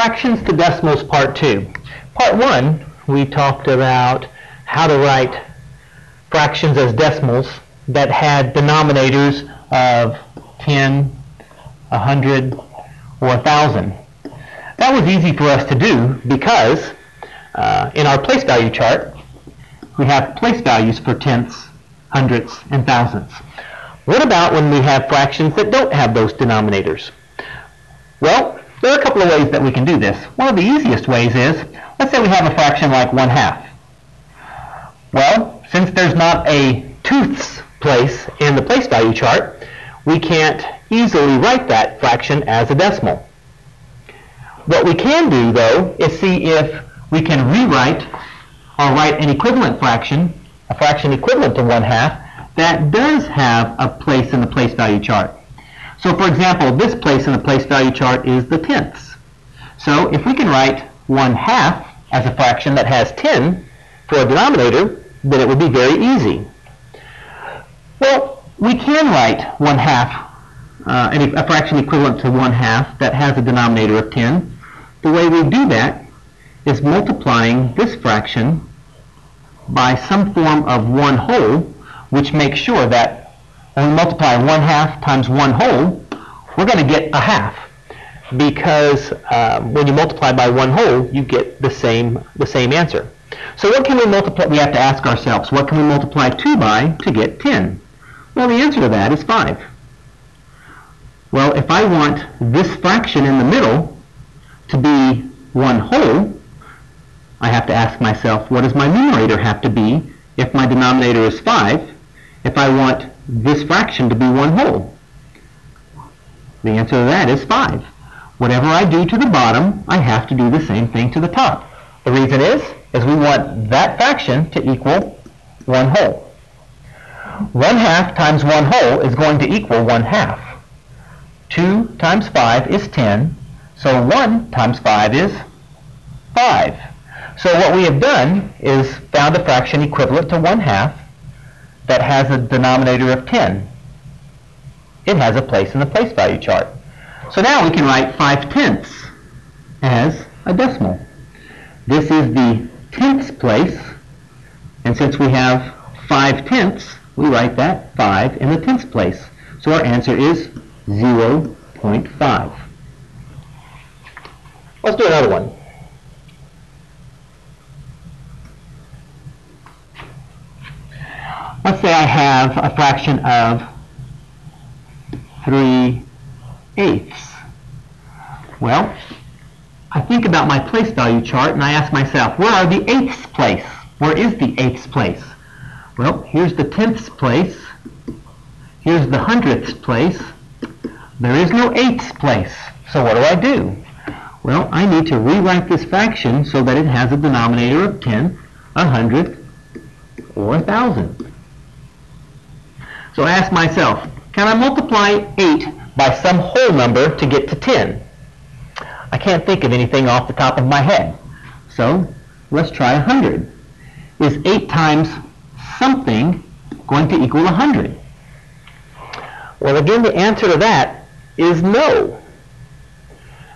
Fractions to decimals part 2. Part 1, we talked about how to write fractions as decimals that had denominators of 10, 100, or 1,000. That was easy for us to do because in our place value chart, we have place values for tenths, hundredths, and thousandths. What about when we have fractions that don't have those denominators? Well, there are a couple of ways that we can do this. One of the easiest ways is, let's say we have a fraction like 1/2. Well, since there's not a tooths place in the place value chart, we can't easily write that fraction as a decimal. What we can do, though, is see if we can rewrite or write an equivalent fraction, a fraction equivalent to 1/2, that does have a place in the place value chart. So, for example, this place in the place value chart is the tenths. So, if we can write 1/2 as a fraction that has 10 for a denominator, then it would be very easy. Well, we can write 1/2, a fraction equivalent to 1/2 that has a denominator of 10. The way we do that is multiplying this fraction by some form of 1 whole, which makes sure that when we multiply 1/2 times 1 whole, we're going to get a half, because when you multiply by 1 whole, you get the same answer. So what can we multiply? We have to ask ourselves, what can we multiply 2 by to get 10? Well, the answer to that is 5. Well, if I want this fraction in the middle to be 1 whole, I have to ask myself, what does my numerator have to be if my denominator is 5, if I want this fraction to be 1 whole? The answer to that is 5. Whatever I do to the bottom, I have to do the same thing to the top. The reason is we want that fraction to equal 1 whole. 1/2 times 1 whole is going to equal 1/2. 2 times 5 is 10, so 1 times 5 is 5. So what we have done is found a fraction equivalent to 1/2 that has a denominator of 10. It has a place in the place value chart. So now we can write 5/10 as a decimal. This is the tenths place, and since we have 5/10, we write that 5 in the tenths place. So our answer is 0.5. Let's do another one. Let's say I have a fraction of 3/8. Well, I think about my place value chart and I ask myself, where are the eighths place? Where is the eighths place? Well, here's the tenths place. Here's the hundredths place. There is no eighths place. So what do? Well, I need to rewrite this fraction so that it has a denominator of 10, 100, or 1,000. So I ask myself, can I multiply 8 by some whole number to get to 10? I can't think of anything off the top of my head. So let's try 100. Is 8 times something going to equal 100? Well, again, the answer to that is no.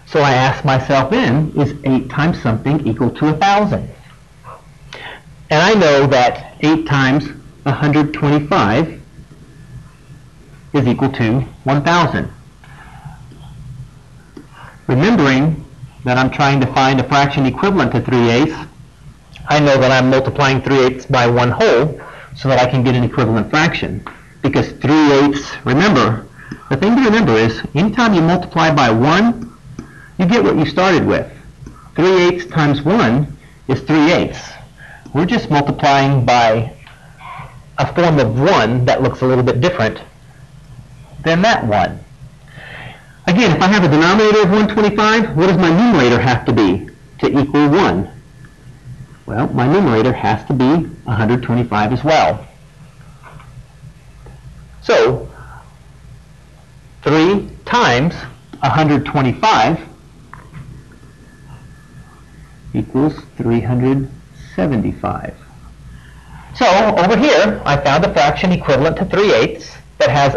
So I ask myself then, is 8 times something equal to 1,000? And I know that 8 times 125 is equal to 1,000. Remembering that I'm trying to find a fraction equivalent to 3/8, I know that I'm multiplying 3/8 by 1 whole so that I can get an equivalent fraction. Because 3/8, remember, the thing to remember is anytime you multiply by 1, you get what you started with. 3/8 times 1 is 3/8. We're just multiplying by a form of 1 that looks a little bit different than that 1. Again, if I have a denominator of 125, what does my numerator have to be to equal 1? Well, my numerator has to be 125 as well. So 3 times 125 equals 375. So over here, I found a fraction equivalent to 3/8 that has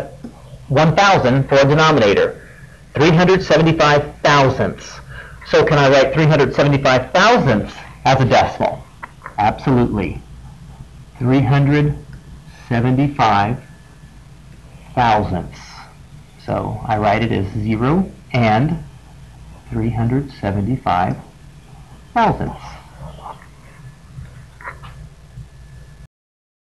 1,000 for a denominator. 375 thousandths. So can I write 375 thousandths as a decimal? Absolutely. 375 thousandths. So I write it as 0 and 375 thousandths.